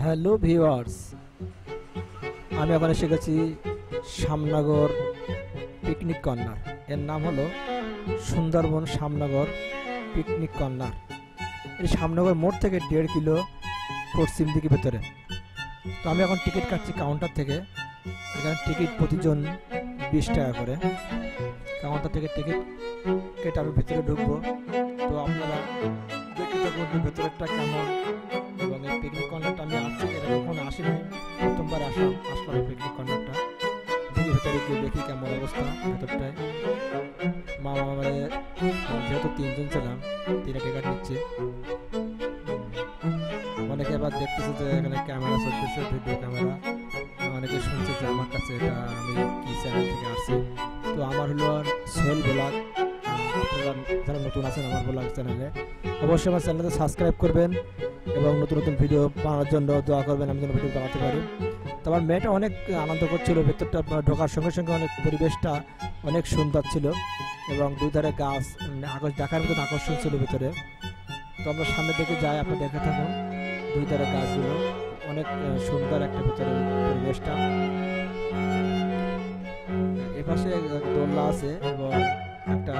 Hello viewers, আমি এখন এসে গেছি শ্যামনগর পিকনিক কর্নার। এর নাম হলো সুন্দরবন শ্যামনগর পিকনিক কর্নার। এই শ্যামনগর মোড় থেকে 1.5 কিলো পশ্চিম দিকে ভেতরে। তো আমি এখন টিকিট কাটছি কাউন্টার থেকে। এখানে টিকিট প্রতিজন 20 টাকা করে। কাউন্টার থেকে টিকিট কেটে আমি ভেতরে ঢুকবো। তো আপনারা দেখতে থাকুন ভেতরেরটা কেমন। এবং এই পিকনিক কর্নারটা আমি আসছি, এটা কখনো আসিনি, প্রথমবার আসলাম এই পিকনিক কর্নারটা। দেখি ভেতরে গিয়ে দেখি কেমন অবস্থা ভেতরটায়। মামা মানে যেহেতু 3 জন ছিলাম, 3টা টিকিট নিচ্ছে। অনেকে আবার দেখতেছে যে এখানে ক্যামেরা চলতেছে, ভিডিও ক্যামেরা। অনেকে শুনছে যে আমার কাছে এটা আমি কি চ্যানেল থেকে আসছি। তো আমার হলো সোহেল ব্লগ। আপনারা যারা নতুন আছেন আমার ব্লগ চ্যানেলে, অবশ্যই আমার চ্যানেলটা সাবস্ক্রাইব করবেন এবং নতুন নতুন ভিডিও বানানোর জন্য দোয়া করবেন, আমি যেন ভিডিও বানাতে পারি। তো আমার মেয়েটা অনেক আনন্দ করছিল। ভেতরটা ঢোকার সঙ্গে সঙ্গে অনেক পরিবেশটা অনেক সুন্দর ছিল এবং দুই ধারে গাছ দেখার মতন আকর্ষণ ছিল ভেতরে। তো আমরা সামনের দিকে যাই, আপনি দেখে থাকুন দুই ধারে গাছগুলো অনেক সুন্দর একটা ভেতরে পরিবেশটা। এপাশে দোলনা আছে এবং একটা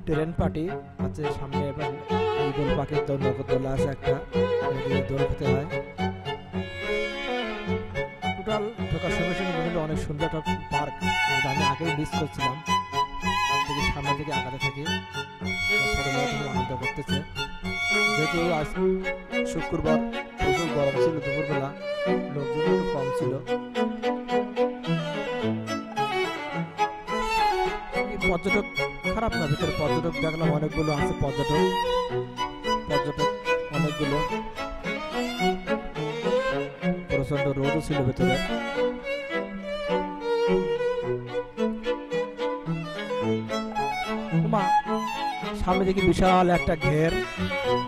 ট্রেন পার্টি আছে সামনে। এবার ঈগল পাখির দোলনা আছে একটা, দোল খেতে হয়। টোটাল ঢোকার সঙ্গে সঙ্গে মনে অনেক সুন্দর একটা পার্ক, আমি আগেই মিস করছিলাম। থেকে সামনে থেকে আগাতে থাকি, ছোট মেয়ে আনন্দ করতেছে। যেহেতু আজ শুক্রবার প্রচুর গরম ছিল, দুপুরবেলা লোকজন একটু কম ছিল। পর্যটক খারাপ না, ভিতরে পর্যটক দেখলাম অনেকগুলো আছে। পর্যটক অনেকগুলো, প্রচন্ড রোদও ছিল ভেতরে। সামনে দিকে বিশাল একটা ঘের,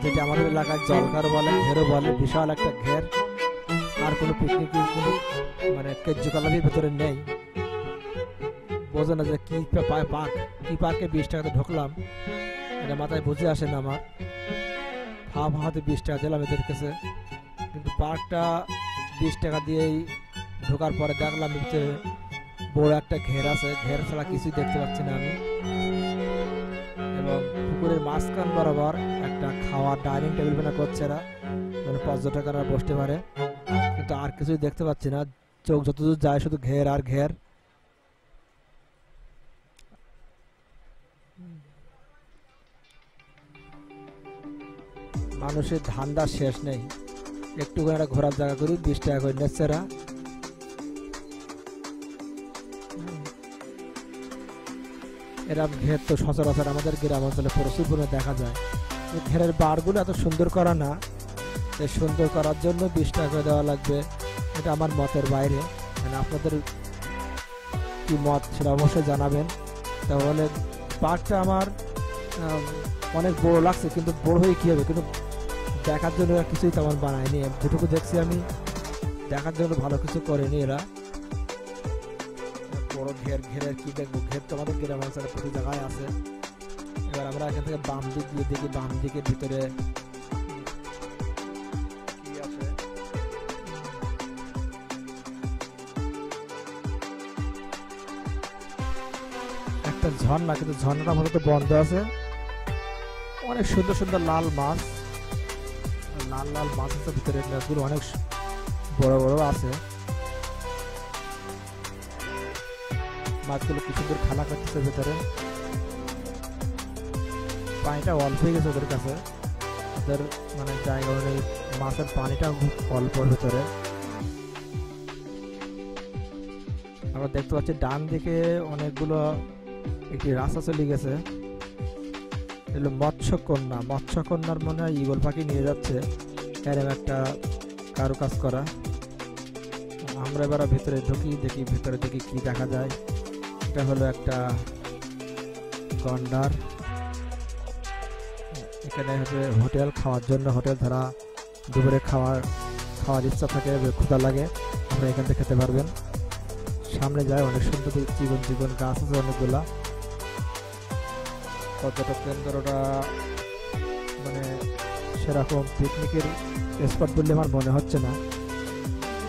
যেটা আমাদের এলাকায় জলঘর বলে, ঘেরও বলে। বিশাল একটা ঘের, আর কোনো পিকনিক মানে কার্যকলাপের ভেতরে নেই। বোঝে না যে কি পার্ক, কি পার্কে 20 টাকাতে ঢুকলাম, এটা মাথায় বুঝে আসে না আমার। হাতে 20 টাকা দিলাম এদের কাছে, কিন্তু পার্কটা 20 টাকা দিয়েই ঢোকার পরে দেখলাম ভিতরে বড় একটা ঘের আছে। ঘের ছাড়া কিছুই দেখতে পাচ্ছি না আমি। এবং পুকুরের মাঝখান বরাবর একটা খাওয়ার ডাইনিং টেবিল বানা করছে এরা, মানে পর্যটকরা বসতে পারে, কিন্তু আর কিছুই দেখতে পাচ্ছি না। চোখ যতদূর যায় শুধু ঘের আর ঘের। মানুষের ধান্দা শেষ নেই, একটু করে ঘোরার জায়গা করি 20 টাকা করে নিচ্ছে এরা। এরকম ঘের তো সচরাচর আমাদের গ্রাম অঞ্চলে প্রচুর পরিমাণে দেখা যায়। ঘেরের বারগুলো এত সুন্দর করা না, সুন্দর করার জন্য 20 টাকা করে দেওয়া লাগবে, এটা আমার মতের বাইরে। মানে আপনাদের কি মত সেটা অবশ্যই জানাবেন। তাহলে পার্কটা আমার অনেক বড় লাগছে, কিন্তু বড় হয়ে কী হবে, কিন্তু দেখার জন্য এরা কিছুই তেমন বানায়নি। যেটুকু দেখছি আমি, দেখার জন্য ভালো কিছু করেনি এরা। বড় ঘেরের কি দেখবো, ঘের তো আমাদের গ্রাম অঞ্চলে প্রতি জায়গায় আছে। এবার আমরা এখান থেকে বাম দিক দিয়ে দেখি, বাম দিকের ভিতরে কি আছে। একটা ঝর্ণা, কিন্তু ঝর্ণাটা মূলত বন্ধ আছে। অনেক সুন্দর সুন্দর লাল মাছ আছে ভিতরে, মাছগুলো অনেক বড় বড় আছে। মাছগুলো কি সুন্দর খেলা করতেছে ভেতরে। পানিটা অল্প হয়ে গেছে ওদের কাছে, ওদের মানে জায়গা অনুযায়ী মাছের পানিটা খুব অল্প ভেতরে। আমরা দেখতে পাচ্ছি ডান দিকে অনেকগুলো একটি রাস্তা চলে গেছে। এগুলো মৎস্যকন্যার মনে হয় ঈগল পাখি নিয়ে যাচ্ছে, এরকম একটা কারুকাজ করা। আমরা এবার ভেতরে ঢুকি, দেখি ভেতরে দেখি কি দেখা যায়। এটা হলো একটা গন্ডার, এখানে হচ্ছে হোটেল, খাওয়ার জন্য হোটেল। ধরা দুপুরে খাওয়ার ইচ্ছা থাকে, ক্ষুধা লাগে, আপনি এখান থেকে খেতে পারবেন। সামনে যায় অনেক সুন্দর জীবন গাছ আছে অনেকগুলা। পর্যটক কেন্দ্রটা মানে সেরকম পিকনিকের স্পট বলে আমার মনে হচ্ছে না।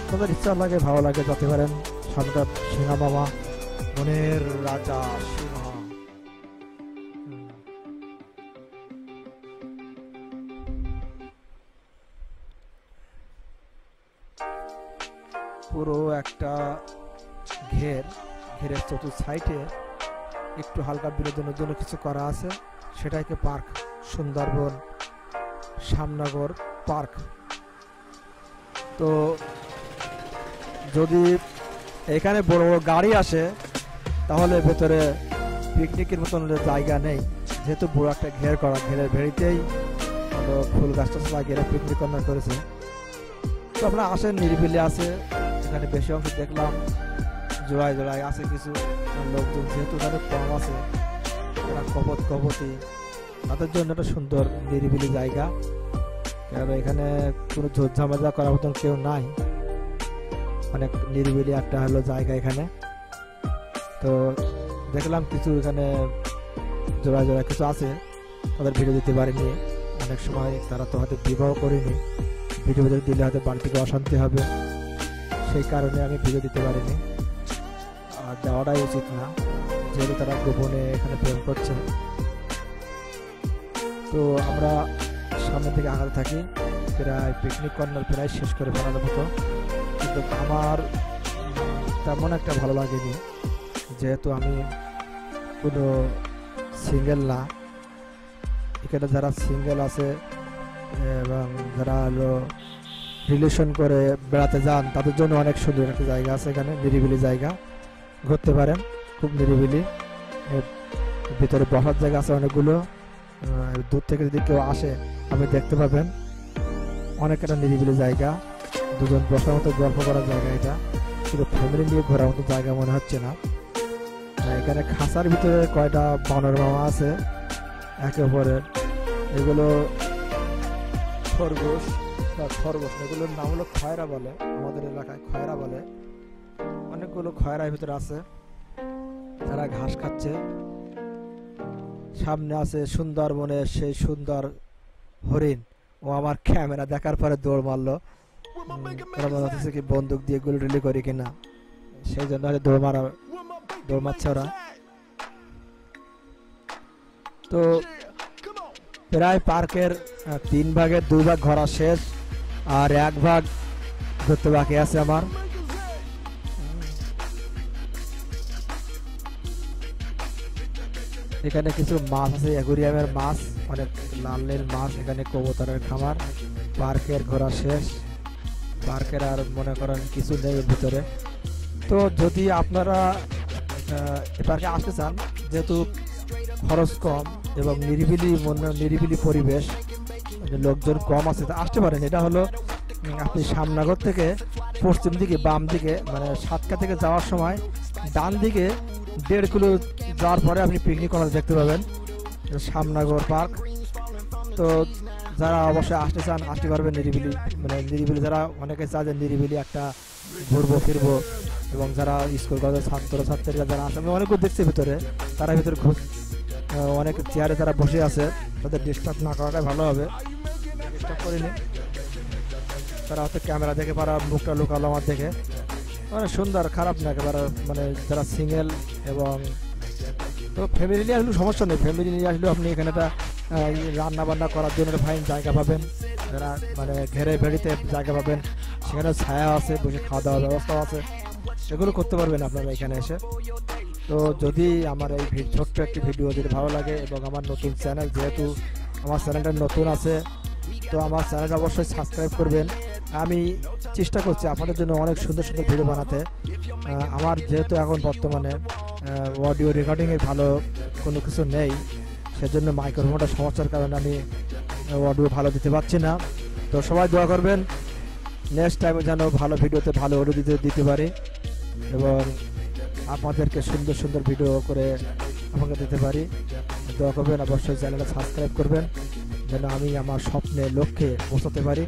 তাদের ইচ্ছা লাগে, ভালো লাগে, যেতে পারেন। সামনে সিংহা মামা, মনের রাজা সিংহ। পুরো একটা ঘেরের চতুর্থ সাইডে একটু হালকা বিনোদনের জন্য কিছু করা আছে, সেটাকে পার্ক, সুন্দরবন শ্যামনগর পার্ক। তো যদি এখানে বড় বড় গাড়ি আসে তাহলে ভেতরে পিকনিকের মতন জায়গা নেই, যেহেতু বড় একটা ঘের করা, ঘেরের ভেড়িতেই ফুল গাছ টাছ লাগিয়ে পিকনিক কর্নার করেছে। তো আপনারা আসেন, নিরিবিলি আছে এখানে। বেশি অংশ দেখলাম জোড়ায় জোড়ায় আছে কিছু লোকজন, যেহেতু তাদের কম আছে, তারা কপতি, তাদের জন্য একটা সুন্দর নিরিবিলি জায়গা। কারণ এখানে কোনো ঝোঝামেলা করার মতন কেউ নাই, অনেক নিরিবিলি একটা হলো জায়গা এখানে। তো দেখলাম কিছু এখানে জোড়ায় জোড়ায় কিছু আছে, তাদের ভিডিও দিতে পারিনি। অনেক সময় তারা তো হয়তো বিবাহ করেনি, ভিডিও দিলে হয়তো বাড়ি থেকে অশান্তি হবে, সেই কারণে আমি ভিডিও দিতে পারিনি। আর দেওয়াটাই উচিত না, যেহেতু তারা গোপনে এখানে প্রেম করছে। তো আমরা সামনে থেকে আগাতে থাকি, প্রায় পিকনিক কর্নার প্রায় শেষ করে ফেলার মতো। কিন্তু আমার তেমন একটা ভালো লাগেনি, যেহেতু আমি কোনো সিঙ্গেল না। এখানে যারা সিঙ্গেল আছে এবং যারা হলো রিলেশন করে বেড়াতে যান, তাদের জন্য অনেক সুন্দর একটা জায়গা আছে এখানে, নিরিবিলি জায়গা, ঘুরতে পারেন, খুব নিরিবিলি। ভিতরে বসার জায়গা আছে অনেকগুলো, দূর থেকে যদি কেউ আসে আপনি দেখতে পাবেন। অনেক একটা নিরিবিলি জায়গা, দুজন বসার মতো গল্প করার জায়গা। এটা কিন্তু ফ্যামিলি নিয়ে ঘোরার মতো জায়গা মনে হচ্ছে না। এখানে খাঁচার ভিতরে কয়টা বানর মামা আছে একে অপরের, এগুলো খরগোশ, এগুলোর নাম হলো খয়রা বলে, আমাদের এলাকায় খয়রা বলে। অনেকগুলো খয়রার ভিতরে আছে, তারা ঘাস খাচ্ছে। সামনে আছে সুন্দরবনের সেই সুন্দর হরিণ। ও আমার ক্যামেরা দেখার পরে দৌড় মারলো, কি বন্দুক দিয়ে গুলি করি কিনা, সেই জন্য দৌড় মারছে ওরা। তো প্রায় পার্কের 3 ভাগের 2 ভাগ ঘোরা শেষ, আর 1 ভাগ ঘুরতে বাকি আছে আমার। এখানে কিছু মাছ আছে, অ্যাকুরিয়ামের মাছ, অনেক লাল লাল মাছ। এখানে কবুতরের খামার। পার্কের ঘোরা শেষ, পার্কের আর মনে করেন কিছু নেই এর ভিতরে। তো যদি আপনারা এই পার্কে আসতে চান, যেহেতু খরচ কম এবং নিরিবিলি পরিবেশ, লোকজন কম আছে, তা আসতে পারেন। এটা হলো আপনি শ্যামনগর থেকে পশ্চিম দিকে বাম দিকে, মানে সাতকা থেকে যাওয়ার সময় ডান দিকে 1.5 কিলো যাওয়ার পরে আপনি পিকনিক কর্নার দেখতে পাবেন, শ্যামনগর পার্ক। তো যারা অবশ্যই আসতে চান আসতে পারবেন। নিরিবিলি যারা অনেকে চায় যে নিরিবিলি একটা ঘুরবো ফিরবো, এবং যারা স্কুল কলেজের ছাত্রীরা যারা আসে, আমি অনেকেও দেখছি ভিতরে, তারা ভিতরে অনেক চেয়ারে তারা বসে আছে, তাদের ডিস্টার্ব না করাটাই ভালো হবে। ডিস্টার্ব করিনি, তারা হয়তো ক্যামেরা দেখে পারা মুখটা লুকালো আমার দেখে। মানে সুন্দর, খারাপ না একেবারে। মানে যারা সিঙ্গেল এবং তো ফ্যামিলি নিয়ে আসলেও সমস্যা নেই, ফ্যামিলি নিয়ে আসলেও আপনি এখানে একটা রান্না বান্না করার জন্য ফাইন জায়গা পাবেন। যারা মানে ঘেরে ভেড়িতে জায়গা পাবেন, সেখানে ছায়া আছে, বসে খাওয়া দাওয়ার ব্যবস্থাও আছে, সেগুলো করতে পারবেন আপনারা এখানে এসে। তো যদি আমার এই ছোট্ট একটি ভিডিও যদি ভালো লাগে, এবং আমার নতুন চ্যানেল, যেহেতু আমার চ্যানেলটা নতুন আছে, তো আমার চ্যানেলটা অবশ্যই সাবস্ক্রাইব করবেন। আমি চেষ্টা করছি আপনাদের জন্য অনেক সুন্দর সুন্দর ভিডিও বানাতে। আমার যেহেতু এখন বর্তমানে অডিও রেকর্ডিংয়ের ভালো কোনো কিছু নেই, সেজন্য মাইক্রোফোনটা সমস্যার কারণে আমি অডিও ভালো দিতে পারছি না। তো সবাই দোয়া করবেন, নেক্সট টাইমে যেন ভালো ভিডিওতে ভালো অডিও দিতে পারি, এবং আপনাদেরকে সুন্দর সুন্দর ভিডিও করে আমাকে দিতে পারি। দোয়া করবেন, অবশ্যই চ্যানেলটা সাবস্ক্রাইব করবেন, যেন আমি আমার স্বপ্নে লক্ষ্যে পৌঁছাতে পারি।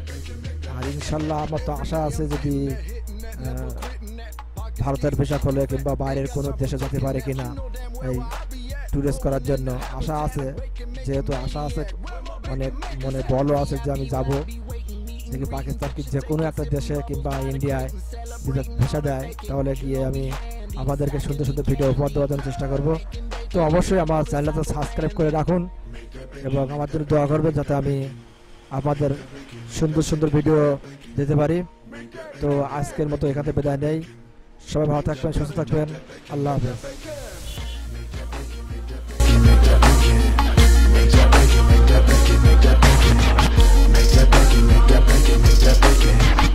আর ইনশাল্লাহ আমার তো আশা আছে, যদি ভারতের ভিসা খোলে কিংবা বাইরের কোনো দেশে যেতে পারে কিনা এই ট্যুরিস্ট করার জন্য, আশা আছে। যেহেতু আশা আছে, অনেক মনে বলও আছে যে আমি যাব, দেখি পাকিস্তান কি যে কোনো একটা দেশে কিংবা ইন্ডিয়ায় যদি ভিসা দেয় তাহলে গিয়ে আমি আপনাদেরকে সুন্দর সুন্দর ভিডিও উপহার দেওয়ার জন্য চেষ্টা করব। তো অবশ্যই আমার চ্যানেলটা সাবস্ক্রাইব করে রাখুন এবং আমার জন্য দোয়া করবেন যাতে আমি আপনাদের সুন্দর সুন্দর ভিডিও দিতে পারি। তো আজকের মতো এখানে বিদায় নেই, সবাই ভালো থাকবেন, সুস্থ থাকবেন, আল্লাহ হাফেজ। Make that bacon.